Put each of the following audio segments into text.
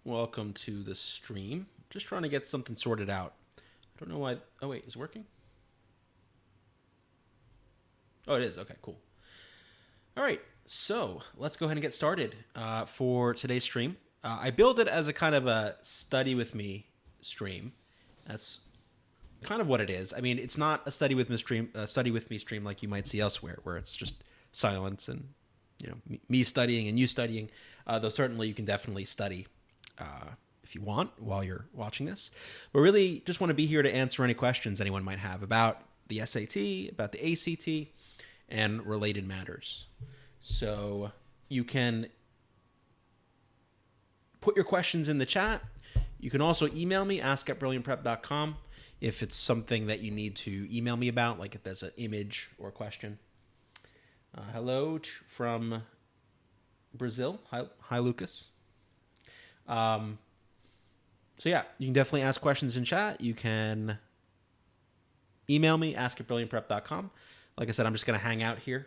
Welcome to the stream. Just trying to get something sorted out. I don't know why. Oh, wait, is it working? Oh, it is. Okay, cool. All right, so let's go ahead and get started for today's stream. I build it as a kind of a study with me stream. That's kind of what it is. I mean, it's not a study with me stream like you might see elsewhere, where it's just silence and me studying and you studying. Though certainly you can definitely study if you want while you're watching this. But really, just want to be here to answer any questions anyone might have about the SAT, about the ACT, and related matters. So you can put your questions in the chat. You can also email me, ask@brilliantprep.com, if it's something that you need to email me about, like if there's an image or a question. Hello from Brazil. Hi, Lucas. So yeah, you can definitely ask questions in chat. You can email me, ask@brilliantprep.com. Like I said, I'm just going to hang out here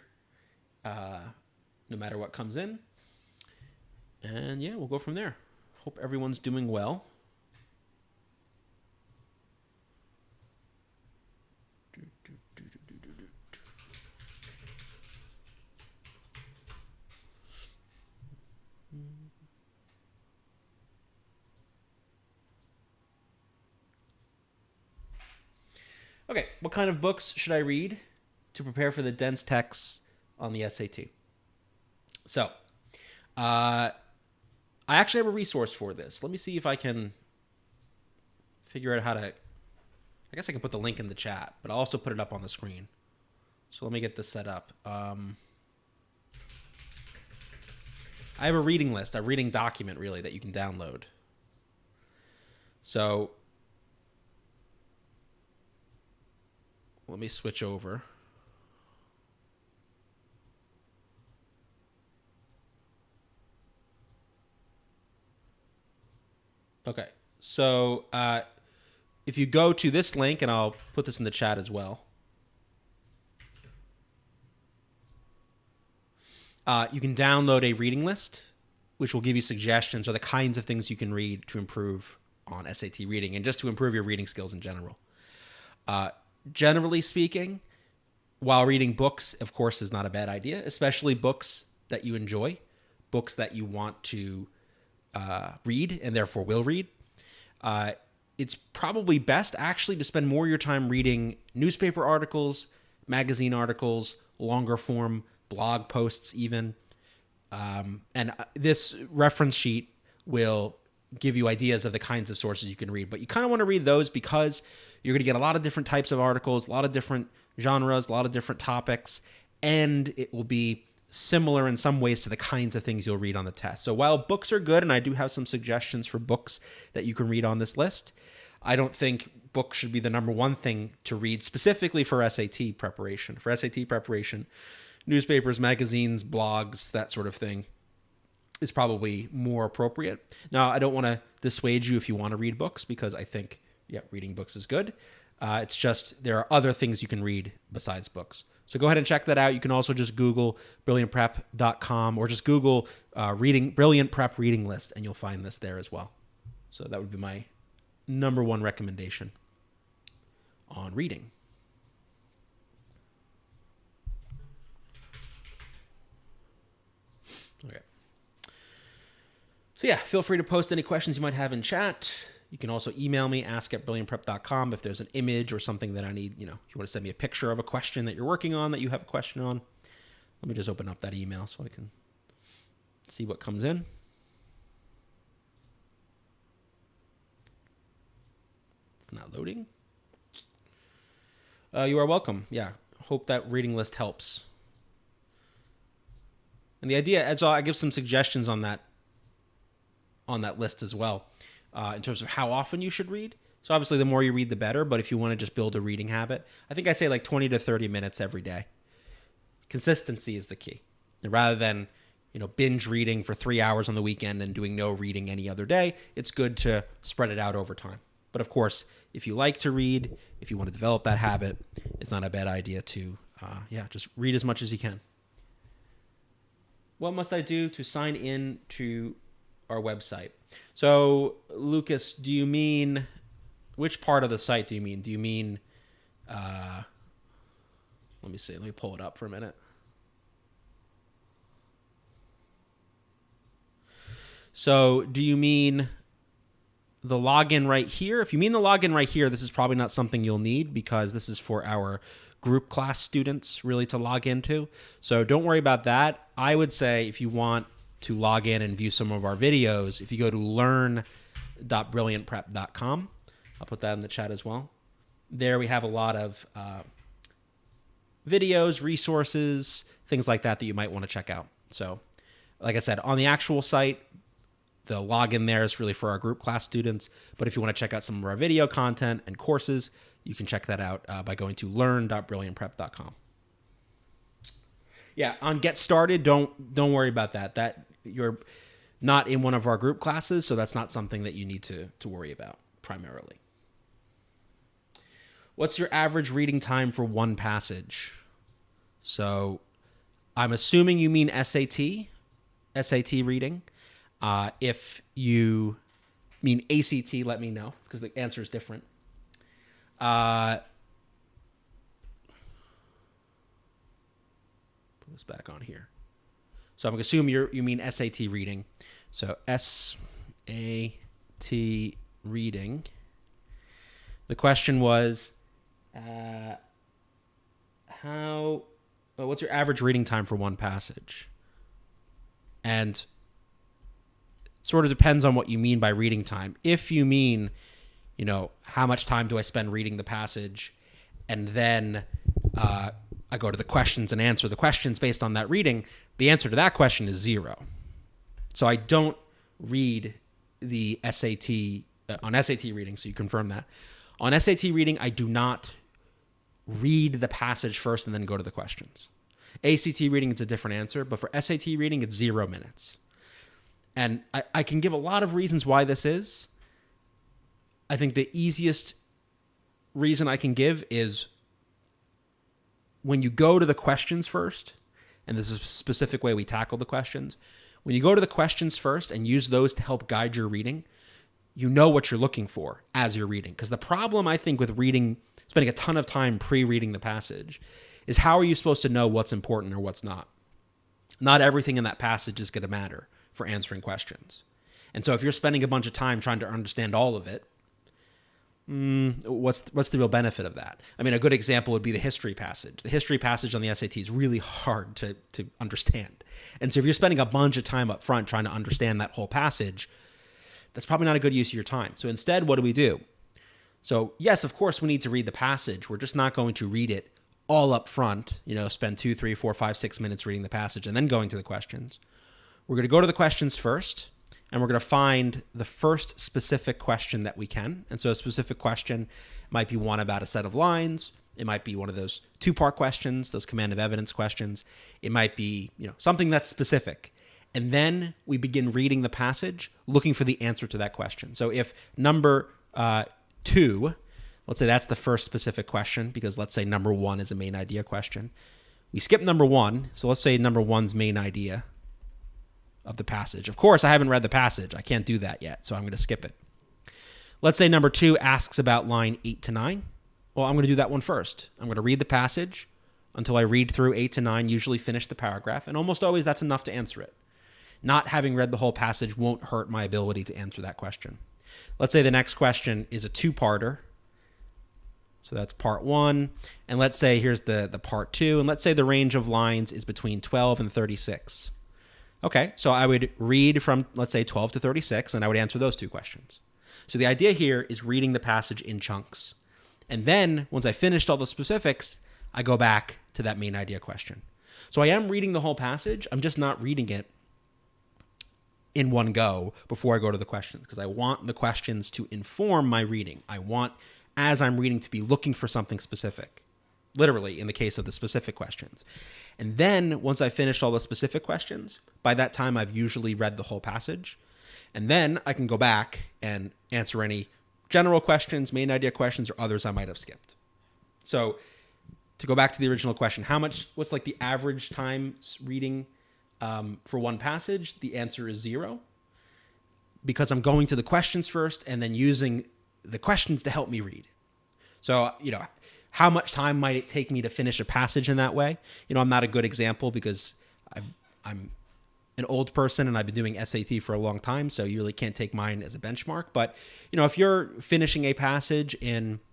no matter what comes in. And yeah, we'll go from there. Hope everyone's doing well. Okay, what kind of books should I read to prepare for the dense texts on the SAT? So, I actually have a resource for this. Let me see if I can figure out how to... I guess I can put the link in the chat, but I'll also put it up on the screen. So let me get this set up. I have a reading list, a reading document, really, that you can download. So let me switch over. Okay, so if you go to this link, and I'll put this in the chat as well, you can download a reading list, which will give you suggestions or the kinds of things you can read to improve on SAT reading and just to improve your reading skills in general. Generally speaking, while reading books, of course, is not a bad idea, especially books that you enjoy, books that you want to read and therefore will read. It's probably best actually to spend more of your time reading newspaper articles, magazine articles, longer form blog posts even. And this reference sheet will give you ideas of the kinds of sources you can read. But you kind of want to read those because you're going to get a lot of different types of articles, a lot of different genres, a lot of different topics, and it will be similar in some ways to the kinds of things you'll read on the test. So while books are good, and I do have some suggestions for books that you can read on this list, I don't think books should be the number one thing to read specifically for SAT preparation. For SAT preparation, newspapers, magazines, blogs, that sort of thing is probably more appropriate. Now, I don't want to dissuade you if you want to read books, because I think, yeah, reading books is good. It's just there are other things you can read besides books. So go ahead and check that out. You can also just Google brilliantprep.com or just Google Brilliant Prep reading list, and you'll find this there as well. So that would be my number one recommendation on reading. Okay. So yeah, feel free to post any questions you might have in chat. You can also email me, ask@brilliantprep.com, if there's an image or something that I need, if you want to send me a picture of a question that you're working on, that you have a question on. Let me just open up that email so I can see what comes in. It's not loading. You are welcome. Yeah, hope that reading list helps. And the idea, as I give some suggestions on that list as well, in terms of how often you should read. So obviously the more you read, the better. But if you want to just build a reading habit, I think I say like 20 to 30 minutes every day. Consistency is the key. And rather than, binge reading for 3 hours on the weekend and doing no reading any other day, it's good to spread it out over time. But of course, if you like to read, if you want to develop that habit, it's not a bad idea to, just read as much as you can. What must I do to sign in to our website. So, Lucas, do you mean, which part of the site do you mean? Do you mean, let me see, let me pull it up for a minute. So, do you mean the login right here? If you mean the login right here, this is probably not something you'll need because this is for our group class students really to log into. So don't worry about that. I would say if you want to log in and view some of our videos, if you go to learn.brilliantprep.com, I'll put that in the chat as well. There we have a lot of videos, resources, things like that you might want to check out. So like I said, on the actual site, the login there is really for our group class students. But if you want to check out some of our video content and courses, you can check that out by going to learn.brilliantprep.com. Yeah, on Get Started, don't worry about that. That you're not in one of our group classes, so that's not something that you need to worry about primarily. What's your average reading time for one passage? So I'm assuming you mean SAT reading. If you mean ACT, let me know because the answer is different. Put this back on here. So I'm going to assume you mean SAT reading. So SAT reading. The question was, what's your average reading time for one passage? And it sort of depends on what you mean by reading time. If you mean, how much time do I spend reading the passage, and then I go to the questions and answer the questions based on that reading, the answer to that question is 0. So I don't read the SAT on SAT reading, so you confirm that. On SAT reading, I do not read the passage first and then go to the questions. ACT reading, it's a different answer, but for SAT reading, it's 0 minutes. And I can give a lot of reasons why this is. I think the easiest reason I can give is when you go to the questions first, and this is a specific way we tackle the questions, when you go to the questions first and use those to help guide your reading, you know what you're looking for as you're reading. Because the problem, I think, with reading, spending a ton of time pre-reading the passage, is how are you supposed to know what's important or what's not? Not everything in that passage is going to matter for answering questions. And so if you're spending a bunch of time trying to understand all of it, what's the real benefit of that? I mean, a good example would be the history passage. The history passage on the SAT is really hard to understand. And so if you're spending a bunch of time up front trying to understand that whole passage, that's probably not a good use of your time. So instead, what do we do? So yes, of course, we need to read the passage. We're just not going to read it all up front, spend 2, 3, 4, 5, 6 minutes reading the passage and then going to the questions. We're going to go to the questions first, and we're going to find the first specific question that we can. And so a specific question might be one about a set of lines. It might be one of those 2-part questions, those command of evidence questions. It might be, something that's specific. And then we begin reading the passage, looking for the answer to that question. So if number 2, let's say that's the first specific question, because let's say number 1 is a main idea question. We skip number 1. So let's say number 1's main idea of the passage. Of course, I haven't read the passage. I can't do that yet, so I'm going to skip it. Let's say number 2 asks about line 8 to 9. Well, I'm going to do that one first. I'm going to read the passage until I read through 8 to 9, usually finish the paragraph, and almost always that's enough to answer it. Not having read the whole passage won't hurt my ability to answer that question. Let's say the next question is a 2-parter. So that's part 1. And let's say here's the part 2. And let's say the range of lines is between 12 and 36. Okay, so I would read from, let's say, 12 to 36, and I would answer those 2 questions. So the idea here is reading the passage in chunks. And then, once I finished all the specifics, I go back to that main idea question. So I am reading the whole passage. I'm just not reading it in one go before I go to the questions, because I want the questions to inform my reading. I want, as I'm reading, to be looking for something specific. Literally, in the case of the specific questions. And then, once I finished all the specific questions, by that time I've usually read the whole passage. And then I can go back and answer any general questions, main idea questions, or others I might have skipped. So, to go back to the original question, what's like the average time reading for one passage? The answer is 0. because I'm going to the questions first and then using the questions to help me read. So, how much time might it take me to finish a passage in that way? I'm not a good example because I'm an old person and I've been doing SAT for a long time, so you really can't take mine as a benchmark. But, if you're finishing a passage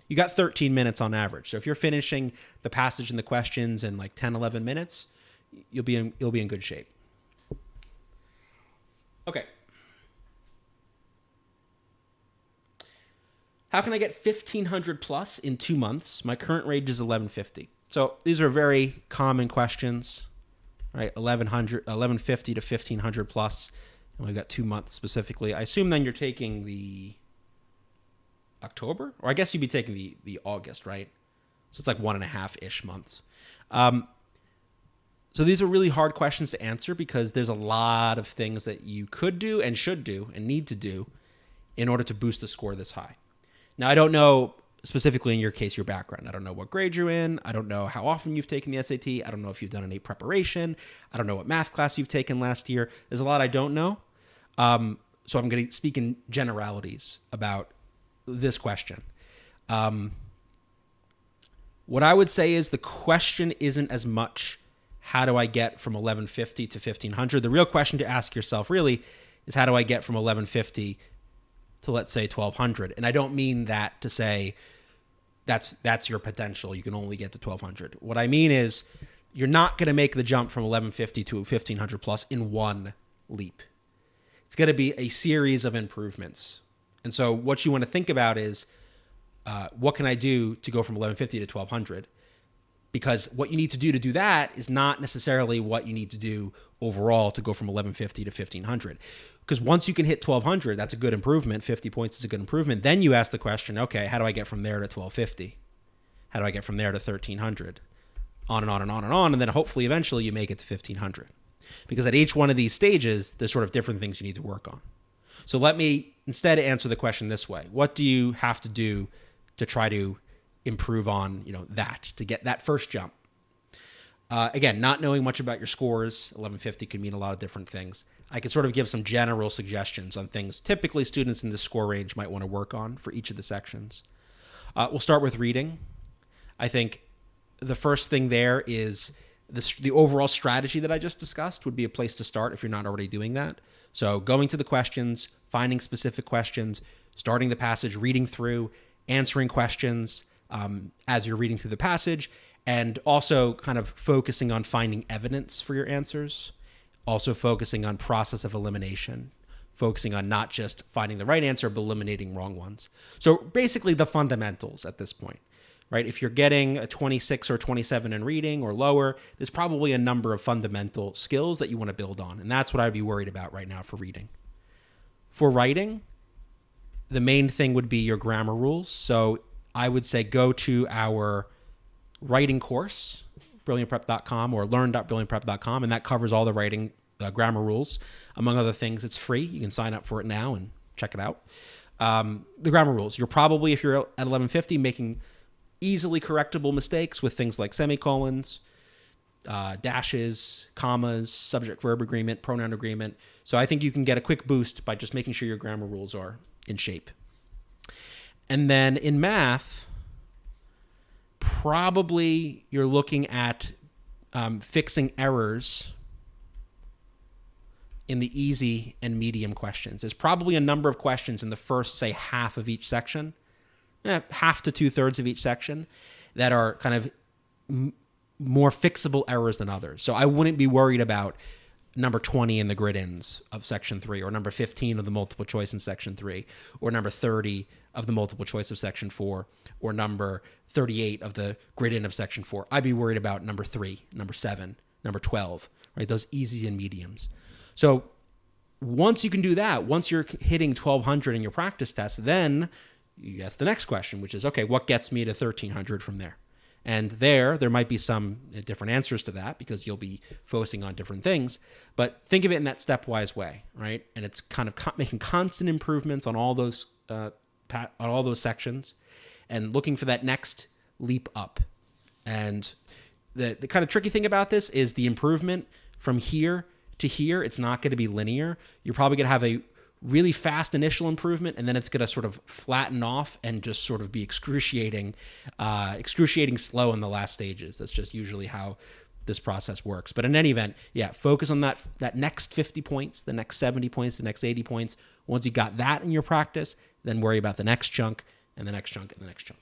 you got 13 minutes on average. So if you're finishing the passage and the questions in like 10, 11 minutes, you'll be in good shape. Okay. How can I get 1,500 plus in 2 months? My current range is 1,150. So these are very common questions, right? 1,150 to 1,500 plus. And we've got 2 months specifically. I assume then you're taking the October, or I guess you'd be taking the August, right? So it's like 1.5-ish months. So these are really hard questions to answer because there's a lot of things that you could do and should do and need to do in order to boost the score this high. Now, I don't know specifically in your case, your background. I don't know what grade you're in. I don't know how often you've taken the SAT. I don't know if you've done any preparation. I don't know what math class you've taken last year. There's a lot I don't know. So I'm going to speak in generalities about this question. What I would say is the question isn't as much how do I get from 1,150 to 1,500. The real question to ask yourself really is how do I get from 1,150 to, let's say, 1,200. And I don't mean that to say that's your potential. You can only get to 1,200. What I mean is you're not going to make the jump from 1,150 to 1,500 plus in one leap. It's going to be a series of improvements. And so what you want to think about is what can I do to go from 1,150 to 1,200? Because what you need to do that is not necessarily what you need to do overall to go from 1,150 to 1,500. Because once you can hit 1,200, that's a good improvement. 50 points is a good improvement. Then you ask the question, okay, how do I get from there to 1,250? How do I get from there to 1,300? On and on and on and on. And then hopefully eventually you make it to 1,500. Because at each one of these stages, there's sort of different things you need to work on. So let me instead answer the question this way. What do you have to do to try to improve on, that, to get that first jump? Again, not knowing much about your scores, 1,150 could mean a lot of different things. I could sort of give some general suggestions on things typically students in this score range might want to work on for each of the sections. We'll start with reading. I think the first thing there is the overall strategy that I just discussed would be a place to start if you're not already doing that. So going to the questions, finding specific questions, starting the passage, reading through, answering questions as you're reading through the passage, and also kind of focusing on finding evidence for your answers, also focusing on process of elimination, focusing on not just finding the right answer, but eliminating wrong ones. So basically the fundamentals at this point, right? If you're getting a 26 or 27 in reading or lower, there's probably a number of fundamental skills that you want to build on. And that's what I'd be worried about right now for reading. For writing, the main thing would be your grammar rules. So I would say go to our writing course, brilliantprep.com or learn.brilliantprep.com, and that covers all the writing grammar rules. Among other things, it's free. You can sign up for it now and check it out. The grammar rules. You're probably, if you're at 1,150, making easily correctable mistakes with things like semicolons, dashes, commas, subject-verb agreement, pronoun agreement. So I think you can get a quick boost by just making sure your grammar rules are in shape. And then in math, probably you're looking at fixing errors in the easy and medium questions. There's probably a number of questions in the first, say, half of each section, half to 2/3 of each section, that are kind of more fixable errors than others. So I wouldn't be worried about number 20 in the grid-ins of section 3, or number 15 of the multiple choice in section 3, or number 30 of the multiple choice of section 4, or number 38 of the grid-in of section 4. I'd be worried about number 3, number 7, number 12, right? Those easy and mediums. So once you can do that, once you're hitting 1,200 in your practice test, then you ask the next question, which is, okay, what gets me to 1,300 from there? And there might be some different answers to that because you'll be focusing on different things. But think of it in that stepwise way, right? And it's kind of making constant improvements on all those sections and looking for that next leap up. And the kind of tricky thing about this is the improvement from here to here. It's not going to be linear. You're probably going to have a really fast initial improvement, and then it's going to sort of flatten off and just sort of be excruciating slow in the last stages. That's just usually how this process works. But in any event, yeah, focus on that next 50 points, the next 70 points, the next 80 points. Once you got that in your practice, then worry about the next chunk and the next chunk and the next chunk.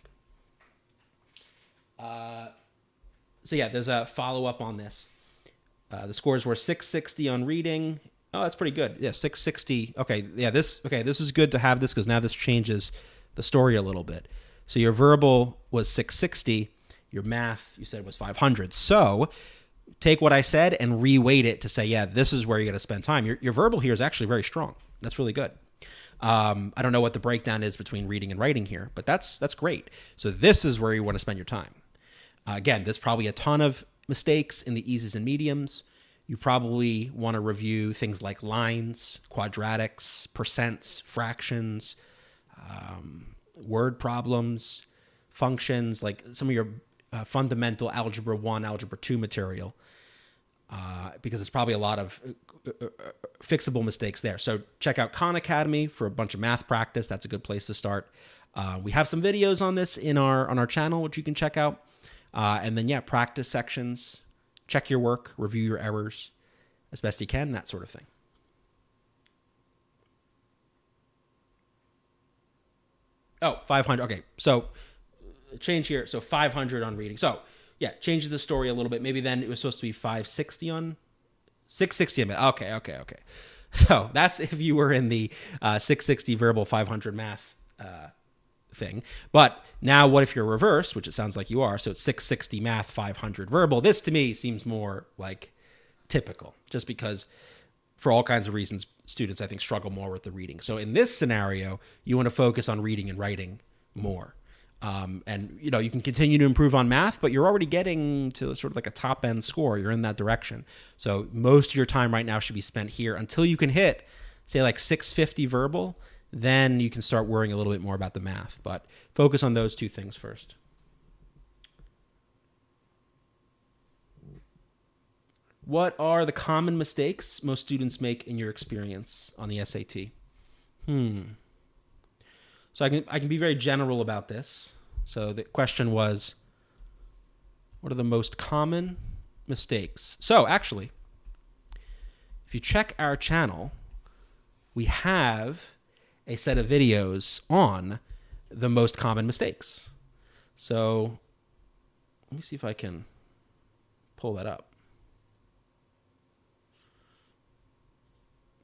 So yeah, there's a follow-up on this. The scores were 660 on reading. Oh, that's pretty good. Yeah, 660. Okay, yeah, this is good to have this because now this changes the story a little bit. So your verbal was 660. Your math, you said, was 500. So take what I said and reweight it to say, yeah, this is where you're going to spend time. Your verbal here is actually very strong. That's really good. I don't know what the breakdown is between reading and writing here, but that's great. So this is where you want to spend your time. Again, there's probably a ton of mistakes in the eases and mediums. You probably want to review things like lines, quadratics, percents, fractions, word problems, functions, like some of your fundamental Algebra 1, Algebra 2 material, because it's probably a lot of fixable mistakes there. So check out Khan Academy for a bunch of math practice. That's a good place to start. We have some videos on this on our channel, which you can check out. And then, yeah, practice sections, check your work, review your errors as best you can, that sort of thing. Oh, 500. Okay, so change here. So 500 on reading. So, yeah, changes the story a little bit. Maybe then it was supposed to be 560 on 660 a minute. Okay. So that's if you were in the 660 verbal, 500 math thing. But now what if you're reversed, which it sounds like you are, so it's 660 math, 500 verbal. This to me seems more like typical, just because for all kinds of reasons, students, I think, struggle more with the reading. So in this scenario, you want to focus on reading and writing more. And, you know, you can continue to improve on math, but you're already getting to sort of like a top end score. You're in that direction. So most of your time right now should be spent here until you can hit, say, like 650 verbal. Then you can start worrying a little bit more about the math, but focus on those two things first. What are the common mistakes most students make in your experience on the SAT? So I can be very general about this. So the question was, what are the most common mistakes? So actually, if you check our channel, we have a set of videos on the most common mistakes. So let me see if I can pull that up.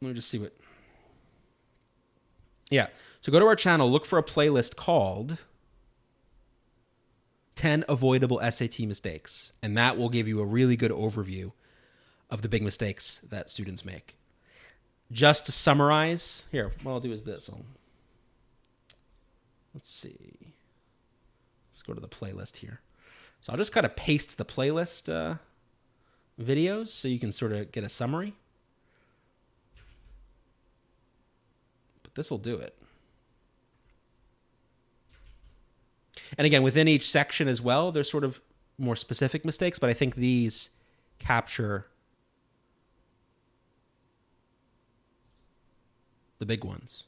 Let me just see what. Yeah. So go to our channel, look for a playlist called 10 Avoidable SAT Mistakes. And that will give you a really good overview of the big mistakes that students make. Just to summarize, here, what I'll do is this. Let's see. Let's go to the playlist here. So I'll just kind of paste the playlist videos so you can sort of get a summary. But this will do it. And again, within each section as well, there's sort of more specific mistakes, but I think these capture the big ones.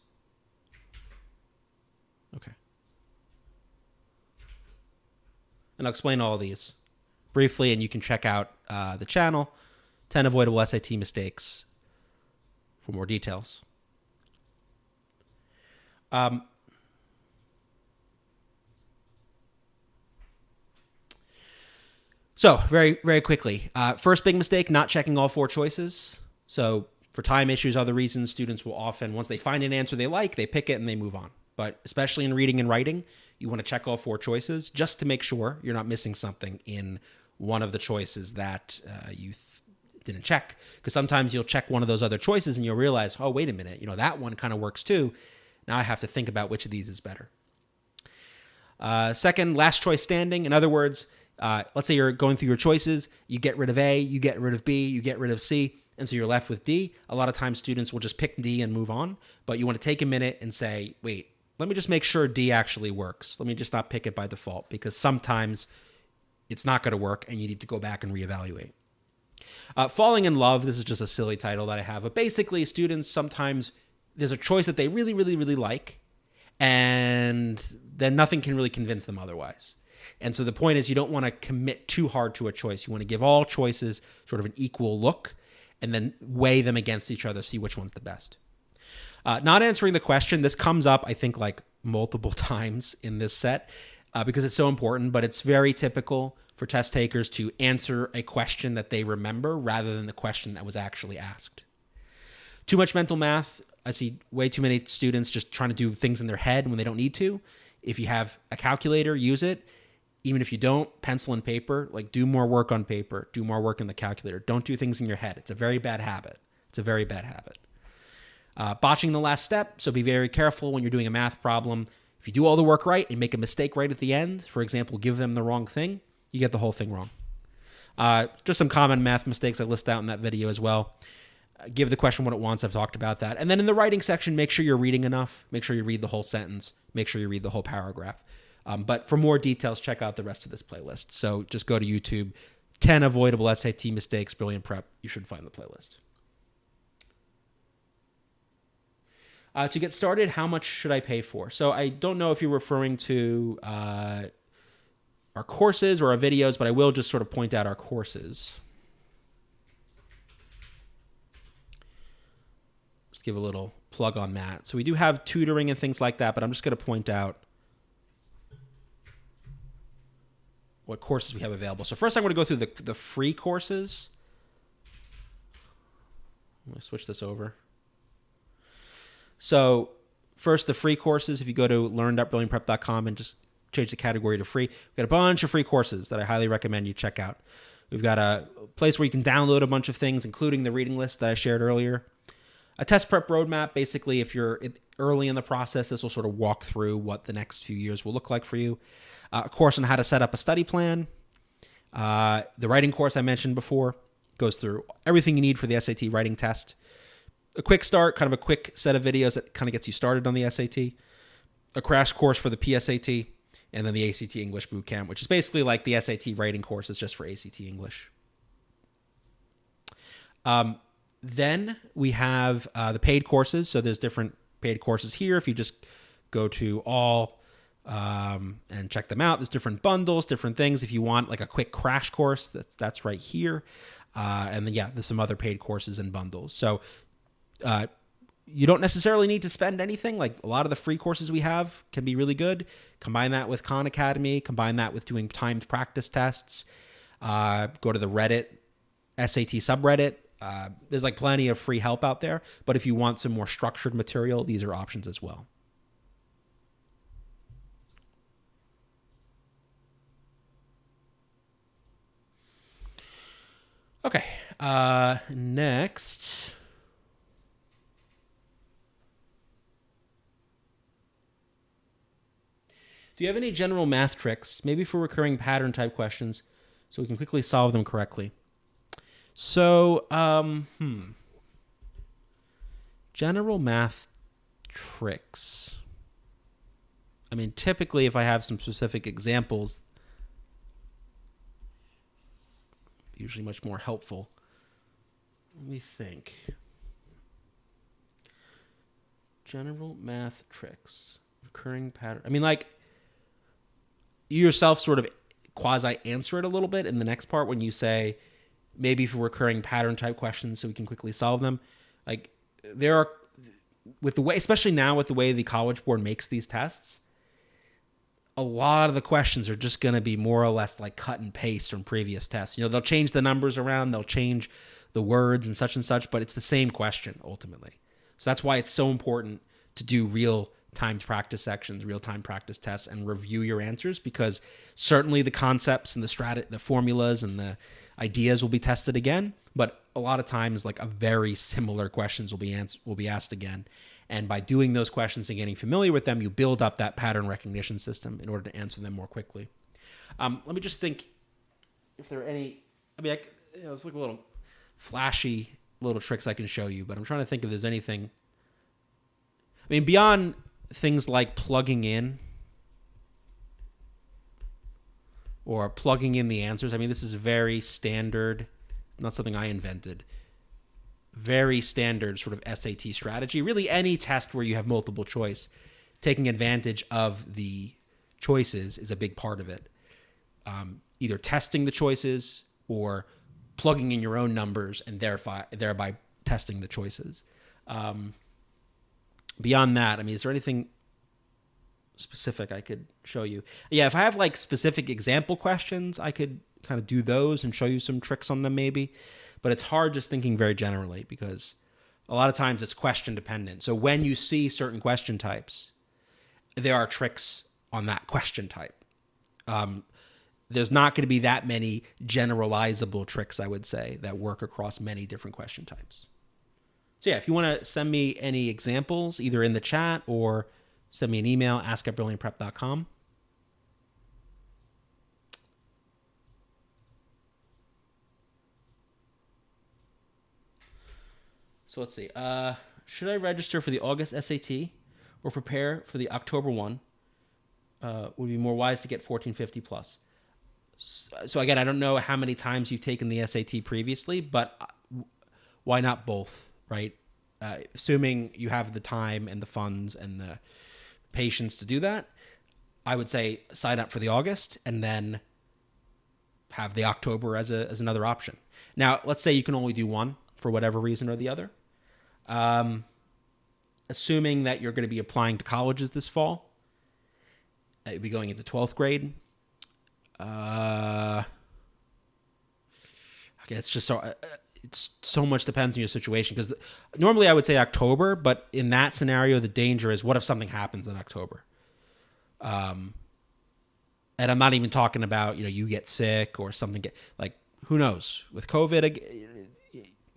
Okay. And I'll explain all of these briefly, and you can check out the channel, 10 Avoidable SAT Mistakes, for more details. So very, very quickly, first big mistake, not checking all four choices. So for time issues, other reasons, students will often, once they find an answer they like, they pick it and they move on. But especially in reading and writing, you want to check all four choices just to make sure you're not missing something in one of the choices that you didn't check. Because sometimes you'll check one of those other choices and you'll realize, oh, wait a minute, you know, that one kind of works too. Now I have to think about which of these is better. Second, last choice standing. In other words, let's say you're going through your choices, you get rid of A, you get rid of B, you get rid of C, and so you're left with D. A lot of times students will just pick D and move on, but you want to take a minute and say, wait, let me just make sure D actually works. Let me just not pick it by default, because sometimes it's not going to work and you need to go back and reevaluate. Falling in love, this is just a silly title that I have, but basically students sometimes there's a choice that they really, really, really like, and then nothing can really convince them otherwise. And so the point is, you don't want to commit too hard to a choice. You want to give all choices sort of an equal look and then weigh them against each other, see which one's the best. Not answering the question, this comes up, I think, like multiple times in this set because it's so important, but it's very typical for test takers to answer a question that they remember rather than the question that was actually asked. Too much mental math. I see way too many students just trying to do things in their head when they don't need to. If you have a calculator, use it. Even if you don't, pencil and paper, like do more work on paper, do more work in the calculator. Don't do things in your head. It's a very bad habit. It's a very bad habit. Botching the last step, so be very careful when you're doing a math problem. If you do all the work right and make a mistake right at the end, for example, give them the wrong thing, you get the whole thing wrong. Just some common math mistakes I list out in that video as well. Give the question what it wants. I've talked about that. And then in the writing section, make sure you're reading enough. Make sure you read the whole sentence. Make sure you read the whole paragraph. But for more details, check out the rest of this playlist. So just go to YouTube, 10 avoidable SAT mistakes, brilliant prep. You should find the playlist. To get started, how much should I pay for? So I don't know if you're referring to our courses or our videos, but I will just sort of point out our courses. Just give a little plug on that. So we do have tutoring and things like that, but I'm just going to point out what courses we have available. So first I'm going to go through the free courses. I'm going to switch this over. So first, the free courses. If you go to learn.brilliantprep.com and just change the category to free, we've got a bunch of free courses that I highly recommend you check out. We've got a place where you can download a bunch of things, including the reading list that I shared earlier. A test prep roadmap. Basically, if you're early in the process, this will sort of walk through what the next few years will look like for you. A course on how to set up a study plan. The writing course I mentioned before goes through everything you need for the SAT writing test. A quick start, kind of a quick set of videos that kind of gets you started on the SAT. A crash course for the PSAT, and then the ACT English Bootcamp, which is basically like the SAT writing course. It's just for ACT English. Then we have the paid courses. So there's different paid courses here. If you just go to all and check them out, there's different bundles, different things. If you want like a quick crash course, that's right here. And then, yeah, there's some other paid courses and bundles. So you don't necessarily need to spend anything. Like a lot of the free courses we have can be really good. Combine that with Khan Academy. Combine that with doing timed practice tests. Go to the Reddit SAT subreddit. There's like plenty of free help out there. But if you want some more structured material, these are options as well. Okay. Next. Do you have any general math tricks, maybe for recurring pattern type questions, so we can quickly solve them correctly? So, general math tricks. I mean, typically, if I have some specific examples, usually much more helpful. Let me think. General math tricks, recurring pattern. I mean, like, you yourself sort of quasi answer it a little bit in the next part when you say maybe for recurring pattern type questions so we can quickly solve them. Like there are, with the way, especially now with the way the College Board makes these tests, a lot of the questions are just going to be more or less like cut and paste from previous tests. You know, they'll change the numbers around, they'll change the words and such, but it's the same question ultimately. So that's why it's so important to do real timed practice sections, real-time practice tests, and review your answers, because certainly the concepts and the formulas and the ideas will be tested again, but a lot of times like a very similar questions will be asked again. And by doing those questions and getting familiar with them, you build up that pattern recognition system in order to answer them more quickly. Let me just think if there are any. I mean, it's like a little flashy little tricks I can show you, but I'm trying to think if there's anything. I mean, beyond things like plugging in or plugging in the answers. I mean, this is very standard, not something I invented. very standard sort of SAT strategy. Really, any test where you have multiple choice, taking advantage of the choices is a big part of it. Either testing the choices or plugging in your own numbers and thereby testing the choices. Beyond that, I mean, is there anything specific I could show you? Yeah, if I have like specific example questions, I could kind of do those and show you some tricks on them maybe. But it's hard just thinking very generally because a lot of times it's question dependent. So when you see certain question types, there are tricks on that question type. There's not going to be that many generalizable tricks, I would say, that work across many different question types. So yeah, if you want to send me any examples, either in the chat or send me an email, ask@brilliantprep.com. So let's see. Should I register for the August SAT or prepare for the October one? Would be more wise to get 1450 plus. So again, I don't know how many times you've taken the SAT previously, but why not both, right? Assuming you have the time and the funds and the patience to do that, I would say sign up for the August and then have the October as another option. Now, let's say you can only do one for whatever reason or the other. Assuming that you're going to be applying to colleges this fall, you'll be going into 12th grade. Okay, it's just so much depends on your situation because normally I would say October, but in that scenario, the danger is what if something happens in October? And I'm not even talking about, you get sick or something, like who knows with COVID,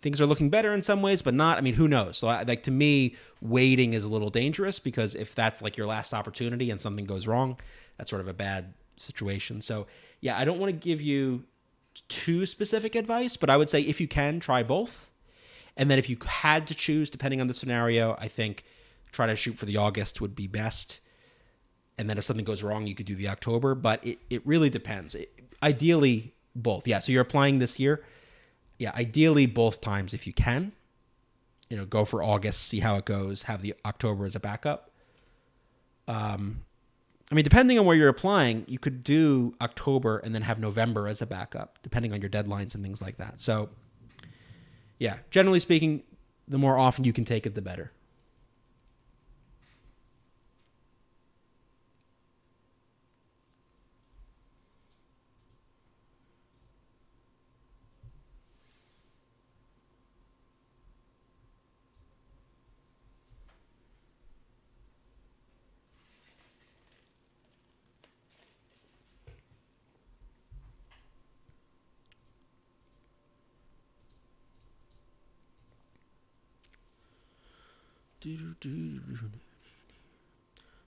things are looking better in some ways, but not, I mean, who knows? So to me, waiting is a little dangerous because if that's like your last opportunity and something goes wrong, that's sort of a bad situation. So yeah, I don't want to give you too specific advice, but I would say if you can, try both. And then if you had to choose, depending on the scenario, I think try to shoot for the August would be best. And then if something goes wrong, you could do the October, but it really depends. Ideally, both. Yeah, so you're applying this year. Yeah, ideally both times if you can. Go for August, see how it goes, have the October as a backup. I mean, depending on where you're applying, you could do October and then have November as a backup, depending on your deadlines and things like that. So, yeah, generally speaking, the more often you can take it, the better.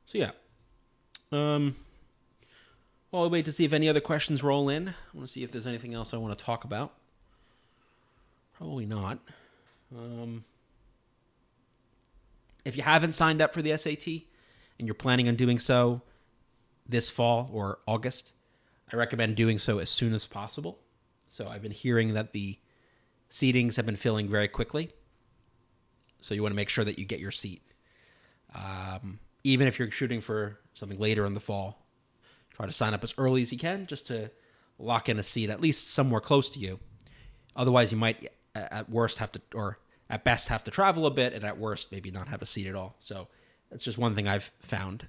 So yeah, well, I'll wait to see if any other questions roll in. I want to see if there's anything else I want to talk about. Probably not. If you haven't signed up for the SAT and you're planning on doing so this fall or August, I recommend doing so as soon as possible. So I've been hearing that the seatings have been filling very quickly. So you want to make sure that you get your seat. Even if you're shooting for something later in the fall, try to sign up as early as you can just to lock in a seat, at least somewhere close to you. Otherwise, you might at worst have to, or at best have to travel a bit, and at worst maybe not have a seat at all. So that's just one thing I've found.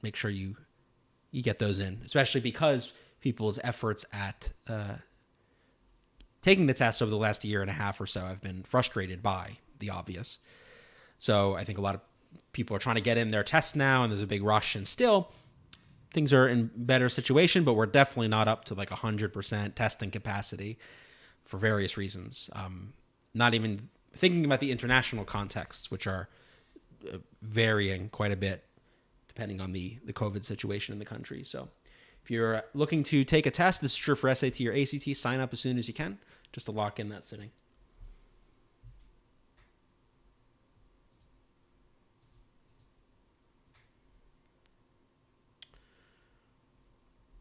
Make sure you get those in, especially because people's efforts at taking the test over the last year and a half or so have been frustrated by the obvious. So I think a lot of people are trying to get in their tests now, and there's a big rush, and still things are in better situation, but we're definitely not up to like 100% testing capacity for various reasons. Not even thinking about the international contexts, which are varying quite a bit depending on the COVID situation in the country. So if you're looking to take a test, this is true for SAT or ACT, sign up as soon as you can just to lock in that sitting.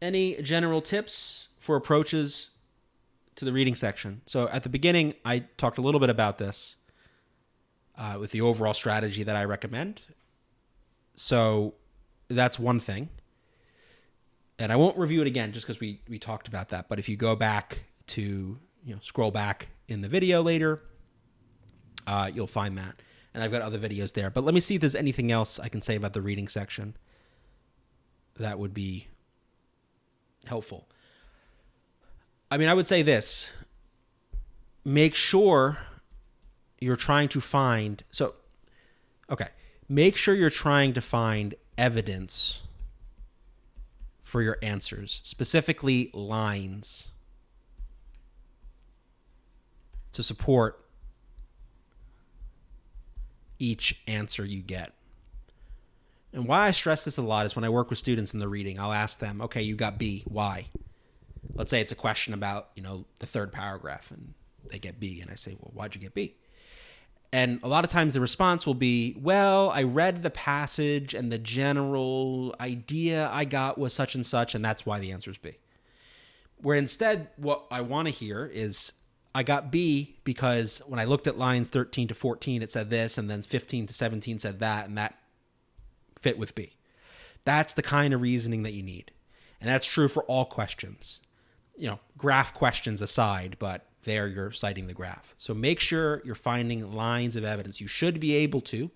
Any general tips for approaches to the reading section? So at the beginning, I talked a little bit about this. with the overall strategy that I recommend. So that's one thing. And I won't review it again just because we talked about that. But if you go back to, scroll back in the video later, you'll find that. And I've got other videos there. But let me see if there's anything else I can say about the reading section that would be helpful. I mean, I would say this. Make sure you're trying to find... Make sure you're trying to find evidence for your answers, specifically lines to support each answer you get. And why I stress this a lot is when I work with students in the reading, I'll ask them, okay, you got B, why? Let's say it's a question about, the third paragraph, and they get B, and I say, well, why'd you get B? And a lot of times the response will be, well, I read the passage and the general idea I got was such and such, and that's why the answer is B. Where instead, what I want to hear is, I got B because when I looked at lines 13 to 14, it said this, and then 15 to 17 said that, and that fit with B. That's the kind of reasoning that you need. And that's true for all questions. Graph questions aside, but there you're citing the graph. So make sure you're finding lines of evidence. You should be able to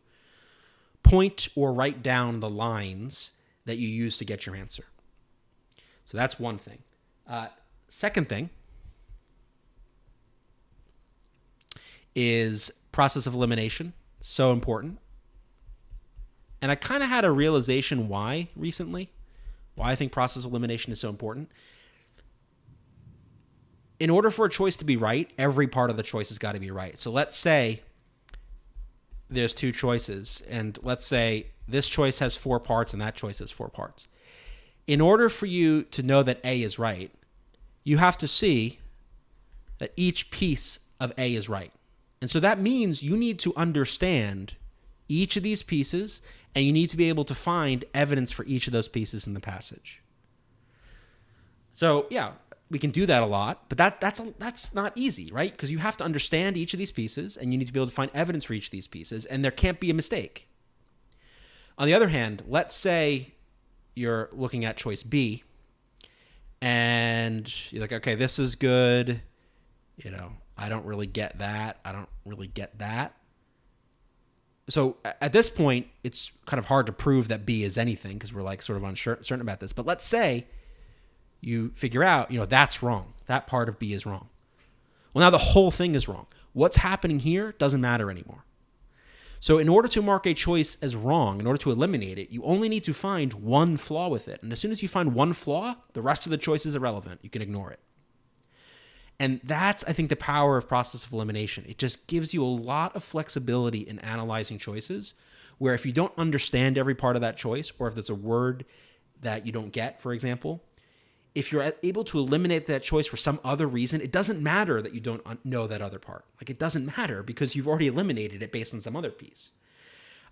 point or write down the lines that you use to get your answer. So that's one thing. Second thing is process of elimination. So important. And I kind of had a realization why recently, why I think process of elimination is so important. In order for a choice to be right, every part of the choice has got to be right. So let's say there's two choices, and let's say this choice has 4 parts and that choice has 4 parts. In order for you to know that A is right, you have to see that each piece of A is right. And so that means you need to understand each of these pieces, and you need to be able to find evidence for each of those pieces in the passage. So, yeah, we can do that a lot, but that's not easy, right? Because you have to understand each of these pieces, and you need to be able to find evidence for each of these pieces, and there can't be a mistake. On the other hand, let's say you're looking at choice B, and you're like, okay, this is good. I don't really get that. I don't really get that. So at this point, it's kind of hard to prove that B is anything because we're like sort of uncertain about this. But let's say you figure out, that's wrong. That part of B is wrong. Well, now the whole thing is wrong. What's happening here doesn't matter anymore. So in order to mark a choice as wrong, in order to eliminate it, you only need to find one flaw with it. And as soon as you find one flaw, the rest of the choice is irrelevant. You can ignore it. And that's, I think, the power of process of elimination. It just gives you a lot of flexibility in analyzing choices, where if you don't understand every part of that choice, or if there's a word that you don't get, for example, if you're able to eliminate that choice for some other reason, it doesn't matter that you don't know that other part. Like, it doesn't matter because you've already eliminated it based on some other piece.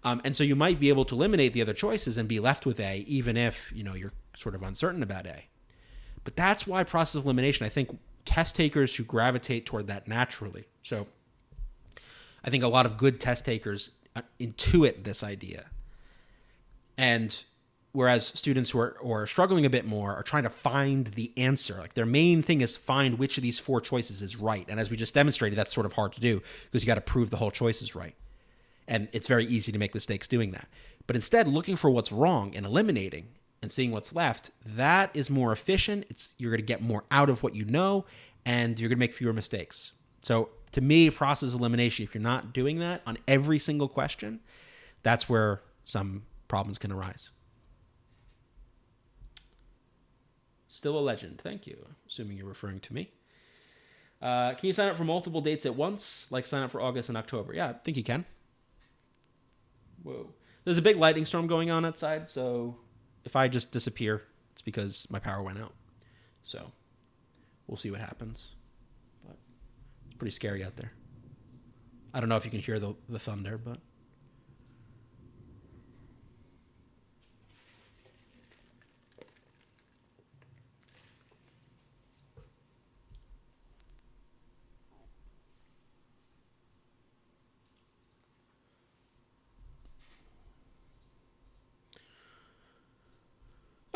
And so you might be able to eliminate the other choices and be left with A, even if, you're sort of uncertain about A. But that's why process of elimination, I think, test takers who gravitate toward that naturally. So I think a lot of good test takers intuit this idea. And whereas students who are struggling a bit more are trying to find the answer. Like, their main thing is find which of these 4 choices is right. And as we just demonstrated, that's sort of hard to do because you got to prove the whole choice is right. And it's very easy to make mistakes doing that. But instead, looking for what's wrong and eliminating and seeing what's left, that is more efficient. You're going to get more out of what you know, and you're going to make fewer mistakes. So to me, process elimination, if you're not doing that on every single question, that's where some problems can arise. Still a legend. Thank you. Assuming you're referring to me. Can you sign up for multiple dates at once? Like sign up for August and October? Yeah, I think you can. Whoa. There's a big lightning storm going on outside, so if I just disappear, it's because my power went out. So we'll see what happens. But it's pretty scary out there. I don't know if you can hear the thunder, but...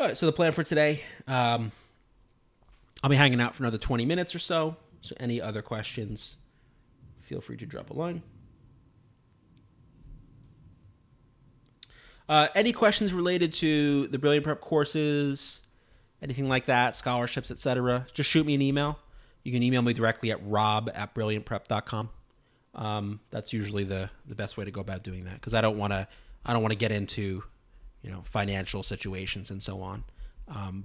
All right, so the plan for today, I'll be hanging out for another 20 minutes or so. So any other questions, feel free to drop a line. Any questions related to the Brilliant Prep courses, anything like that, scholarships, etc., just shoot me an email. You can email me directly at rob@brilliantprep.com. That's usually the best way to go about doing that, because I don't want to get into financial situations and so on.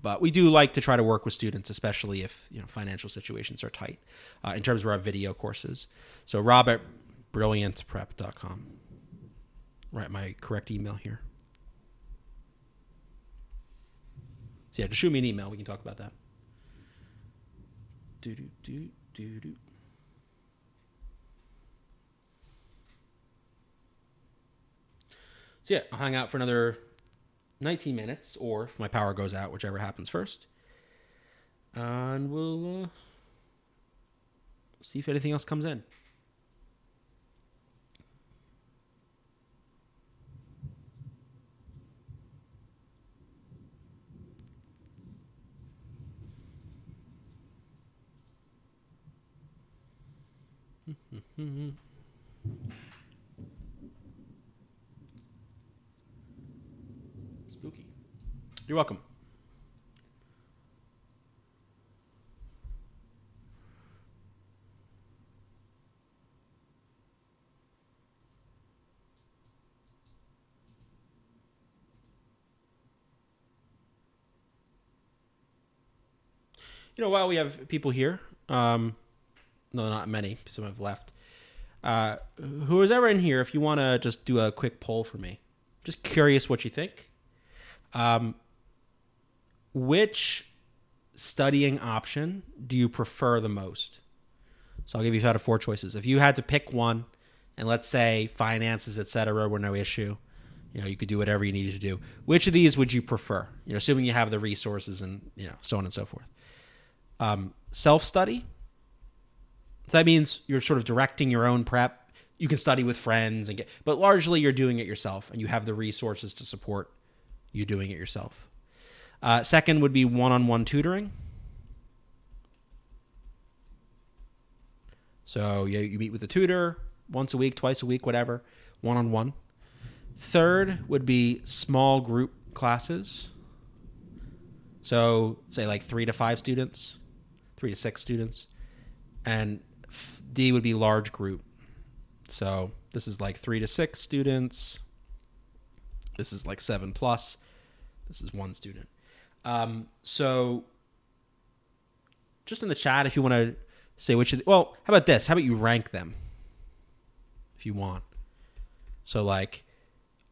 But we do like to try to work with students, especially if financial situations are tight, in terms of our video courses. So rob@brilliantprep.com. Write my correct email here. So yeah, just shoot me an email. We can talk about that. So yeah, I'll hang out for another 19 minutes, or if my power goes out, whichever happens first. And we'll see if anything else comes in. Spooky. You're welcome. While we have people here, no, not many, some have left. Who is ever in here, if you want to just do a quick poll for me, just curious what you think. Which studying option do you prefer the most? So I'll give you out of 4 choices. If you had to pick one, and let's say finances, etc., were no issue, you could do whatever you needed to do. Which of these would you prefer? Assuming you have the resources and so on and so forth. Self-study. So that means you're sort of directing your own prep. You can study with friends but largely you're doing it yourself, and you have the resources to support you doing it yourself. Second would be one-on-one tutoring. So you meet with a tutor once a week, twice a week, whatever, one-on-one. Third would be small group classes. So say like 3 to 5 students, 3 to 6 students. And D would be large group. So this is like 3 to 6 students. This is like 7 plus. This is 1 student. So just in the chat, if you want to say which of how about this? How about you rank them if you want? So like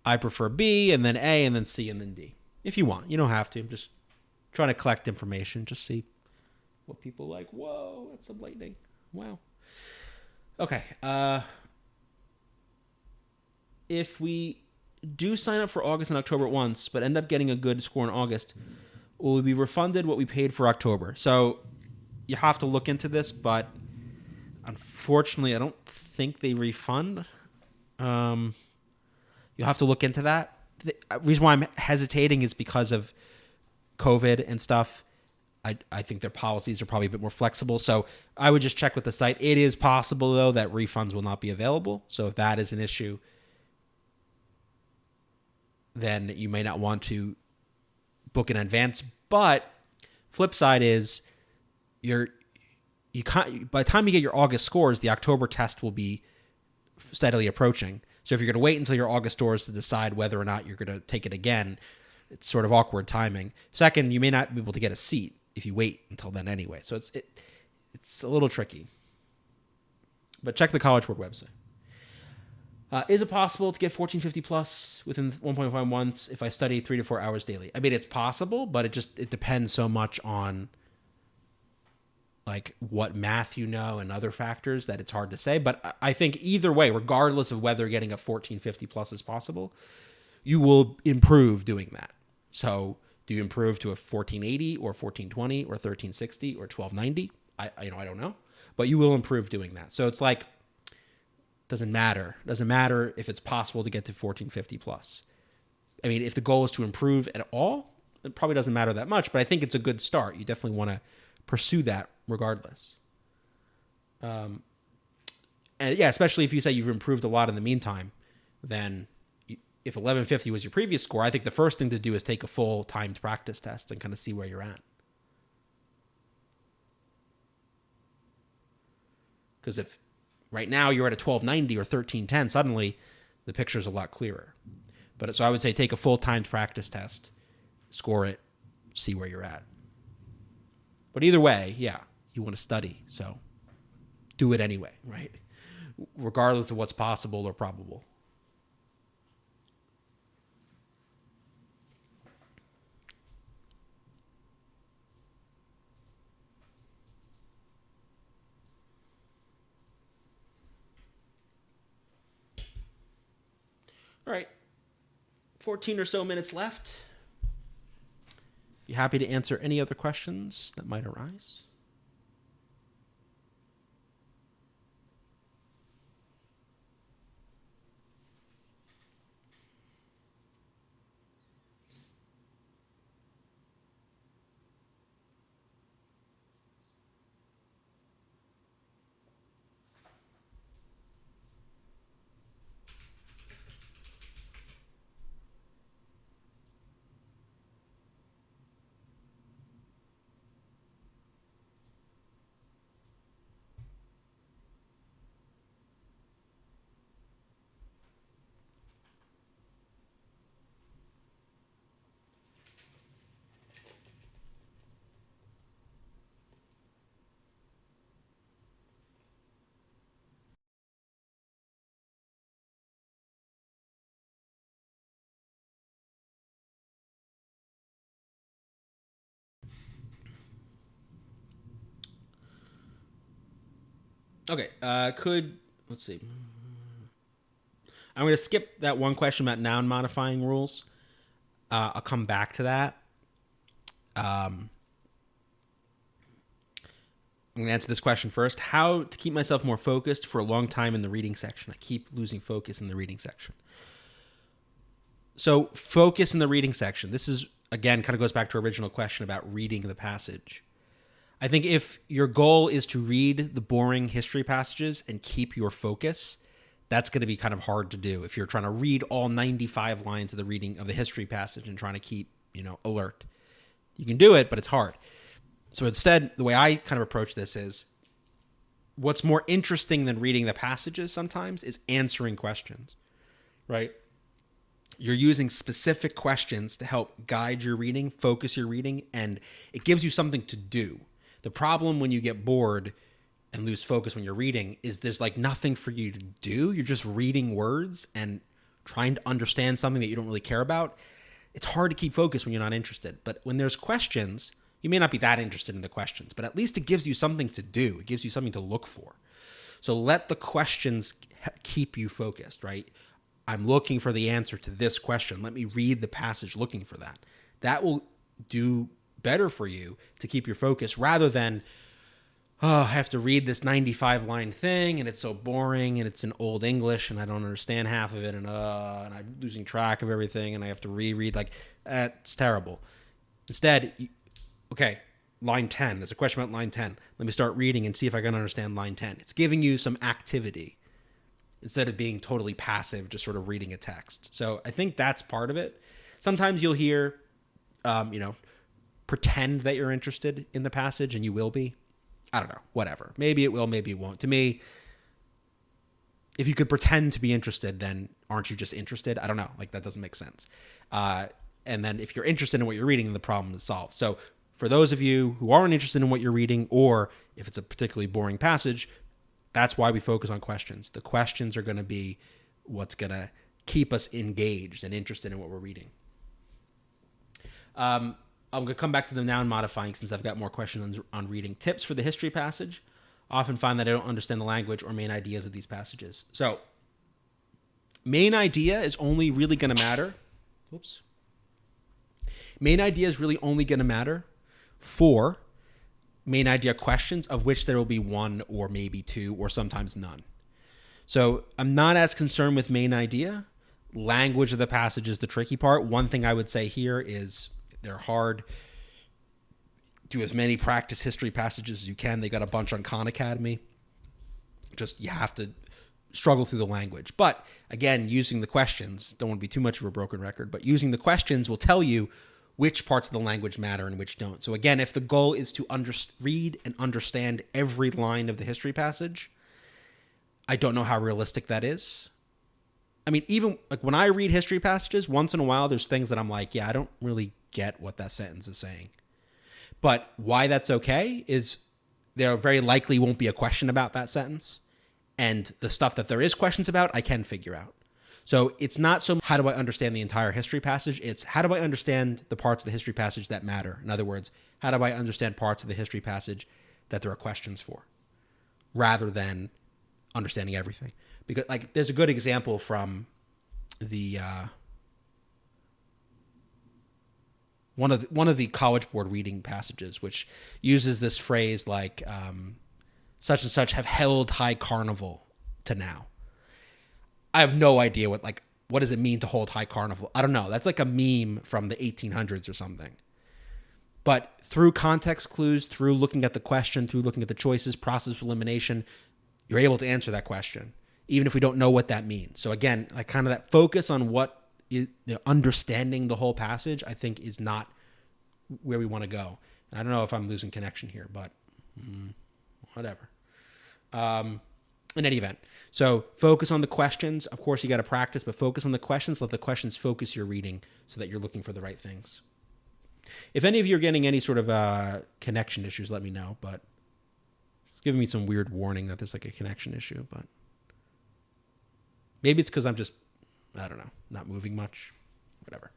I prefer B, and then A, and then C, and then D. If you want. You don't have to. I'm just trying to collect information. Just see what people like. Whoa, that's some lightning. Wow. Okay. If we do sign up for August and October at once, but end up getting a good score in August, will we be refunded what we paid for October? So you have to look into this, but unfortunately, I don't think they refund. You'll have to look into that. The reason why I'm hesitating is because of COVID and stuff. I think their policies are probably a bit more flexible. So I would just check with the site. It is possible, though, that refunds will not be available. So if that is an issue, then you may not want to book in advance. But flip side is you can't, by the time you get your August scores, the October test will be steadily approaching. So if you're going to wait until your August scores to decide whether or not you're going to take it again, it's sort of awkward timing. Second, you may not be able to get a seat if you wait until then anyway. So it's a little tricky. But check the College Board website. Is it possible to get 1450 plus within 1.5 months if I study 3 to 4 hours daily? I mean, it's possible, but it depends so much on like what math and other factors that it's hard to say. But I think either way, regardless of whether getting a 1450 plus is possible, you will improve doing that. So do you improve to a 1480 or 1420 or 1360 or 1290? I don't know, but you will improve doing that. So it's like, doesn't matter if it's possible to get to 1450 plus. I mean, if the goal is to improve at all, it probably doesn't matter that much, but I think it's a good start. You definitely want to pursue that regardless. And yeah, especially if you say you've improved a lot in the meantime, then if 1150 was your previous score, I think the first thing to do is take a full timed practice test and kind of see where you're at. Because if right now you're at a 1290 or 1310, suddenly the picture's a lot clearer. But so I would say take a full timed practice test, score it, see where you're at. But either way, yeah, you want to study, so do it anyway, right? Regardless of what's possible or probable. All right, 14 or so minutes left. Be happy to answer any other questions that might arise. Okay, let's see. I'm going to skip that one question about noun modifying rules. I'll come back to that. I'm going to answer this question first. How to keep myself more focused for a long time in the reading section. I keep losing focus in the reading section. So focus in the reading section. This is, again, kind of goes back to our original question about reading the passage. I think if your goal is to read the boring history passages and keep your focus, that's going to be kind of hard to do. If you're trying to read all 95 lines of the reading of the history passage and trying to keep, alert, you can do it, but it's hard. So instead, the way I kind of approach this is what's more interesting than reading the passages sometimes is answering questions, right? You're using specific questions to help guide your reading, focus your reading, and it gives you something to do. The problem when you get bored and lose focus when you're reading is there's like nothing for you to do. You're just reading words and trying to understand something that you don't really care about. It's hard to keep focus when you're not interested. But when there's questions, you may not be that interested in the questions, but at least it gives you something to do. It gives you something to look for. So let the questions keep you focused, right? I'm looking for the answer to this question. Let me read the passage looking for that. That will do better for you to keep your focus rather than, I have to read this 95 line thing and it's so boring and it's in old English and I don't understand half of it and I'm losing track of everything and I have to reread. Like, that's terrible. Instead, okay, line 10. There's a question about line 10. Let me start reading and see if I can understand line 10. It's giving you some activity instead of being totally passive, just sort of reading a text. So I think that's part of it. Sometimes you'll hear, pretend that you're interested in the passage, and you will be. I don't know, whatever. Maybe it will, maybe it won't. To me, if you could pretend to be interested, then aren't you just interested? I don't know. Like, that doesn't make sense. And then if you're interested in what you're reading, the problem is solved. So for those of you who aren't interested in what you're reading, or if it's a particularly boring passage, that's why we focus on questions. The questions are going to be what's going to keep us engaged and interested in what we're reading. I'm going to come back to the noun modifying since I've got more questions on reading. Tips for the history passage. Often find that I don't understand the language or main ideas of these passages. So, main idea is only really going to matter. Main idea is really only going to matter for main idea questions, of which there will be one or maybe two or sometimes none. So, I'm not as concerned with main idea. Language of the passage is the tricky part. One thing I would say here is They're hard. Do as many practice history passages as you can. They got a bunch on Khan Academy. Just you have to struggle through the language. But again, using the questions, don't want to be too much of a broken record, but using the questions will tell you which parts of the language matter and which don't. So again, if the goal is to read and understand every line of the history passage, I don't know how realistic that is. I mean, even like when I read history passages, once in a while, there's things that I'm like, yeah, I don't really get what that sentence is saying. But why that's okay is there very likely won't be a question about that sentence. And the stuff that there is questions about, I can figure out. So it's not so how do I understand the entire history passage? It's how do I understand the parts of the history passage that matter? In other words, how do I understand parts of the history passage that there are questions for? Rather than understanding everything. Because like there's a good example from the one of the College Board reading passages, which uses this phrase like such and such have held high carnival to now. I have no idea what does it mean to hold high carnival? I don't know. That's like a meme from the 1800s or something. But through context clues, through looking at the question, through looking at the choices, process of elimination, you're able to answer that question, even if we don't know what that means. So again, like kind of that focus on what is the understanding the whole passage, I think is not where we want to go. And I don't know if I'm losing connection here, but whatever. In any event, so focus on the questions. Of course, you got to practice, but focus on the questions. Let the questions focus your reading so that you're looking for the right things. If any of you are getting any sort of connection issues, let me know. But it's giving me some weird warning that there's like a connection issue. But maybe it's because I'm just, I don't know, not moving much. Whatever.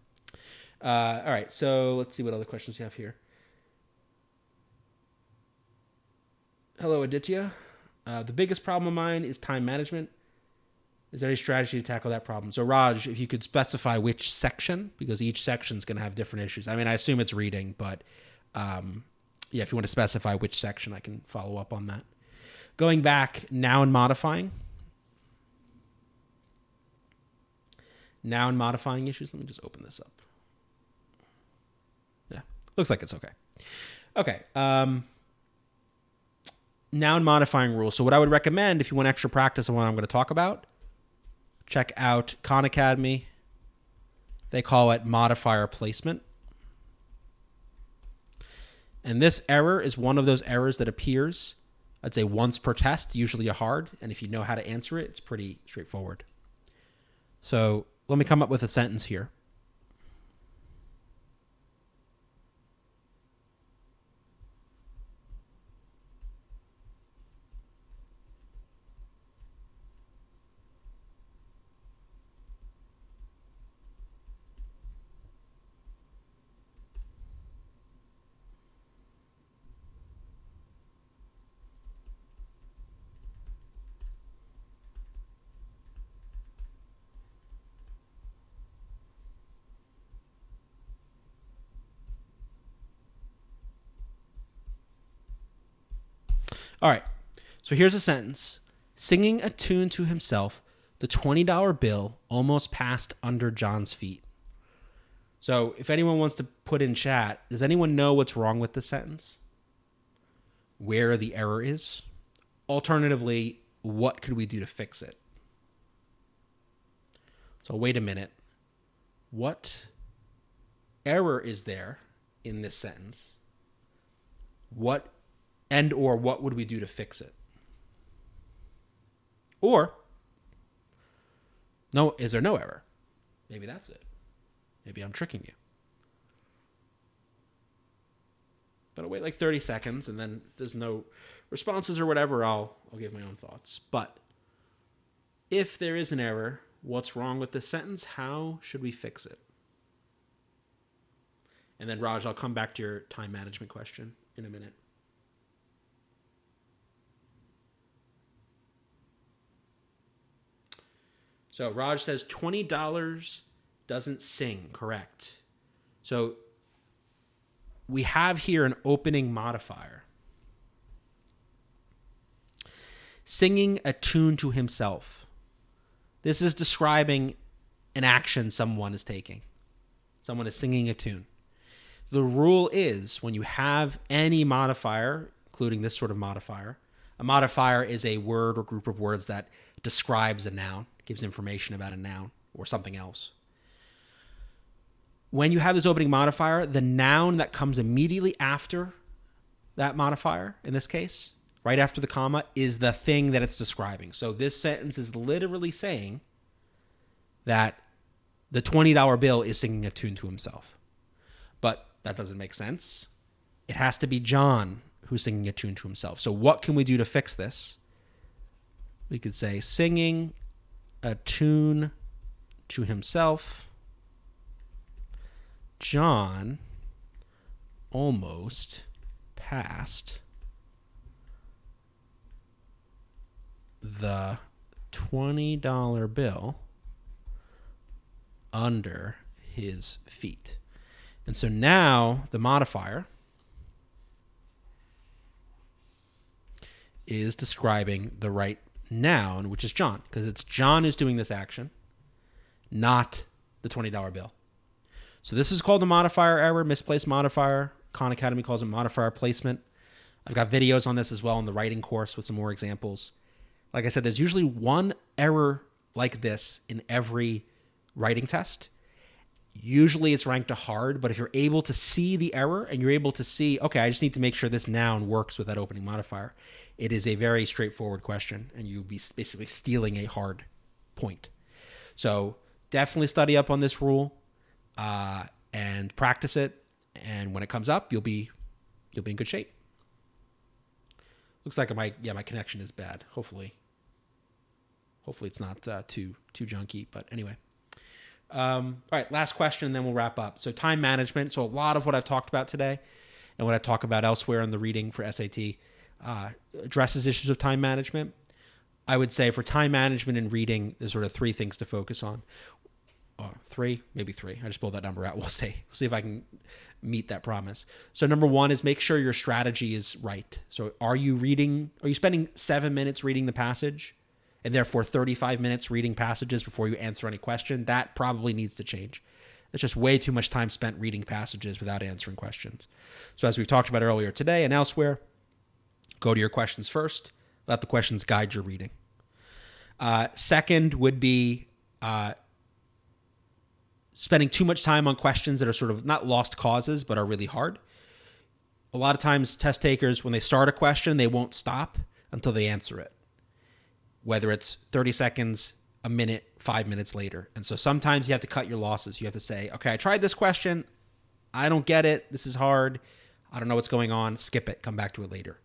All right, so let's see what other questions you have here. Hello, Aditya. The biggest problem of mine is time management. Is there any strategy to tackle that problem? So Raj, if you could specify which section, because each section is going to have different issues. I mean, I assume it's reading, but yeah, if you want to specify which section, I can follow up on that. Going back, noun modifying. Noun modifying issues. Let me just open this up. Yeah, looks like it's okay. Okay. Noun modifying rules. So what I would recommend if you want extra practice on what I'm going to talk about, check out Khan Academy. They call it modifier placement. And this error is one of those errors that appears, I'd say once per test, usually a hard. And if you know how to answer it, it's pretty straightforward. So let me come up with a sentence here. All right, so here's a sentence. Singing a tune to himself, the $20 bill almost passed under John's feet. So if anyone wants to put in chat, does anyone know what's wrong with this sentence? Where the error is? Alternatively, what could we do to fix it? So wait a minute. What error is there in this sentence? What would we do to fix it? Or, no, is there no error? Maybe that's it. Maybe I'm tricking you. But I'll wait like 30 seconds, and then if there's no responses or whatever, I'll give my own thoughts. But if there is an error, what's wrong with this sentence? How should we fix it? And then, Raj, I'll come back to your time management question in a minute. So Raj says $20 doesn't sing, correct? So we have here an opening modifier. Singing a tune to himself. This is describing an action someone is taking. Someone is singing a tune. The rule is when you have any modifier, including this sort of modifier, a modifier is a word or group of words that describes a noun, gives information about a noun or something else. When you have this opening modifier, the noun that comes immediately after that modifier, in this case, right after the comma, is the thing that it's describing. So this sentence is literally saying that the $20 bill is singing a tune to himself. But that doesn't make sense. It has to be John who's singing a tune to himself. So what can we do to fix this? We could say singing a tune to himself. John almost passed the $20 bill under his feet. And so now the modifier is describing the right noun, which is John, because it's John who's doing this action, not the $20 bill. So this is called a modifier error, misplaced modifier. Khan Academy calls it modifier placement. I've got videos on this as well in the writing course with some more examples. Like I said, there's usually one error like this in every writing test. Usually it's ranked a hard, but if you're able to see the error and you're able to see, okay, I just need to make sure this noun works with that opening modifier, it is a very straightforward question, and you'll be basically stealing a hard point. So definitely study up on this rule and practice it, and when it comes up, you'll be in good shape. Looks like my connection is bad. Hopefully it's not too junky, but anyway. All right, last question, and then we'll wrap up. So time management. So a lot of what I've talked about today and what I talk about elsewhere in the reading for SAT addresses issues of time management. I would say for time management and reading, there's sort of three things to focus on. Maybe three. I just pulled that number out. We'll see if I can meet that promise. So number one is make sure your strategy is right. So are you spending 7 minutes reading the passage and therefore 35 minutes reading passages before you answer any question? That probably needs to change. It's just way too much time spent reading passages without answering questions. So as we've talked about earlier today and elsewhere, go to your questions first. Let the questions guide your reading. Second would be spending too much time on questions that are sort of not lost causes, but are really hard. A lot of times test takers, when they start a question, they won't stop until they answer it, whether it's 30 seconds, a minute, 5 minutes later. And so sometimes you have to cut your losses. You have to say, okay, I tried this question. I don't get it. This is hard. I don't know what's going on. Skip it. Come back to it later,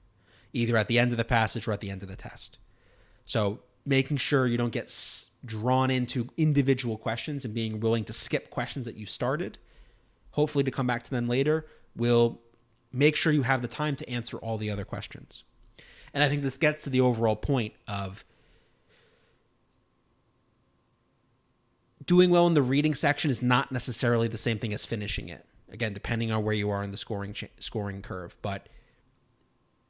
either at the end of the passage or at the end of the test. So making sure you don't get drawn into individual questions and being willing to skip questions that you started, hopefully to come back to them later, will make sure you have the time to answer all the other questions. And I think this gets to the overall point of doing well in the reading section is not necessarily the same thing as finishing it. Again, depending on where you are in the scoring curve. But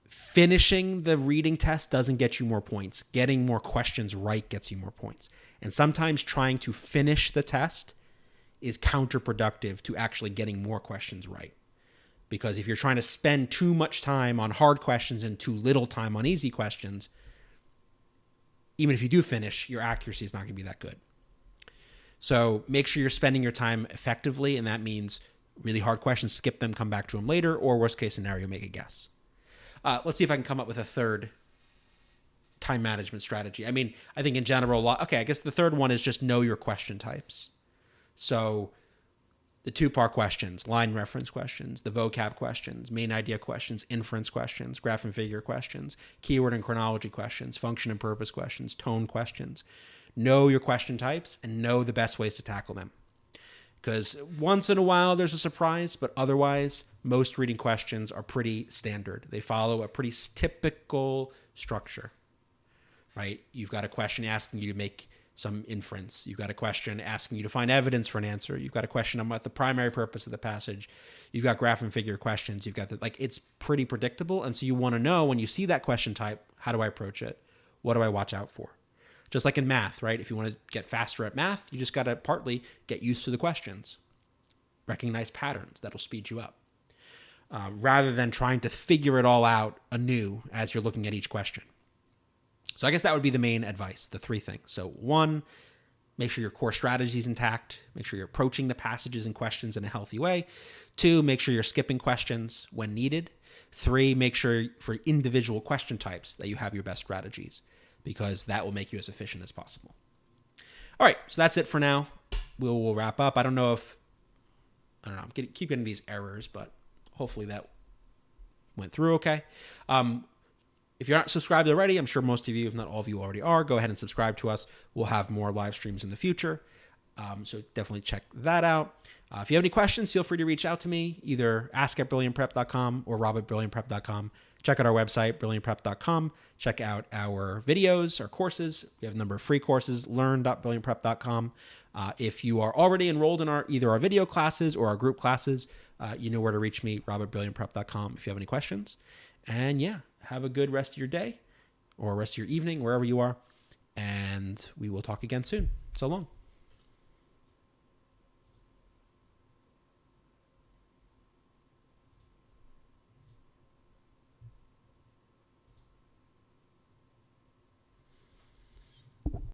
finishing the reading test doesn't get you more points. Getting more questions right gets you more points. And sometimes trying to finish the test is counterproductive to actually getting more questions right. Because if you're trying to spend too much time on hard questions and too little time on easy questions, even if you do finish, your accuracy is not going to be that good. So make sure you're spending your time effectively, and that means really hard questions, skip them, come back to them later, or worst case scenario, make a guess. Let's see if I can come up with a third time management strategy. I mean, I think in general, I guess the third one is just know your question types. So the two-part questions, line reference questions, the vocab questions, main idea questions, inference questions, graph and figure questions, keyword and chronology questions, function and purpose questions, tone questions. Know your question types and know the best ways to tackle them. Because once in a while there's a surprise, but otherwise most reading questions are pretty standard. They follow a pretty typical structure, right? You've got a question asking you to make some inference. You've got a question asking you to find evidence for an answer. You've got a question about the primary purpose of the passage. You've got graph and figure questions. You've got it's pretty predictable. And so you want to know when you see that question type, how do I approach it? What do I watch out for? Just like in math, right? If you want to get faster at math, you just got to partly get used to the questions. Recognize patterns. That'll speed you up. rather than trying to figure it all out anew as you're looking at each question. So I guess that would be the main advice, the three things. So 1, make sure your core strategy is intact. Make sure you're approaching the passages and questions in a healthy way. 2, make sure you're skipping questions when needed. 3, make sure for individual question types that you have your best strategies, because that will make you as efficient as possible. All right, so that's it for now. We'll wrap up. I don't know, I'm keep getting these errors, but hopefully that went through okay. If you're not subscribed already, I'm sure most of you, if not all of you already are, go ahead and subscribe to us. We'll have more live streams in the future. So definitely check that out. If you have any questions, feel free to reach out to me, either ask@brilliantprep.com or rob@brilliantprep.com. Check out our website, brilliantprep.com. Check out our videos, our courses. We have a number of free courses, learn.brilliantprep.com. If you are already enrolled in either our video classes or our group classes, you know where to reach me, rob@brilliantprep.com, if you have any questions. And yeah, have a good rest of your day or rest of your evening, wherever you are. And we will talk again soon. So long.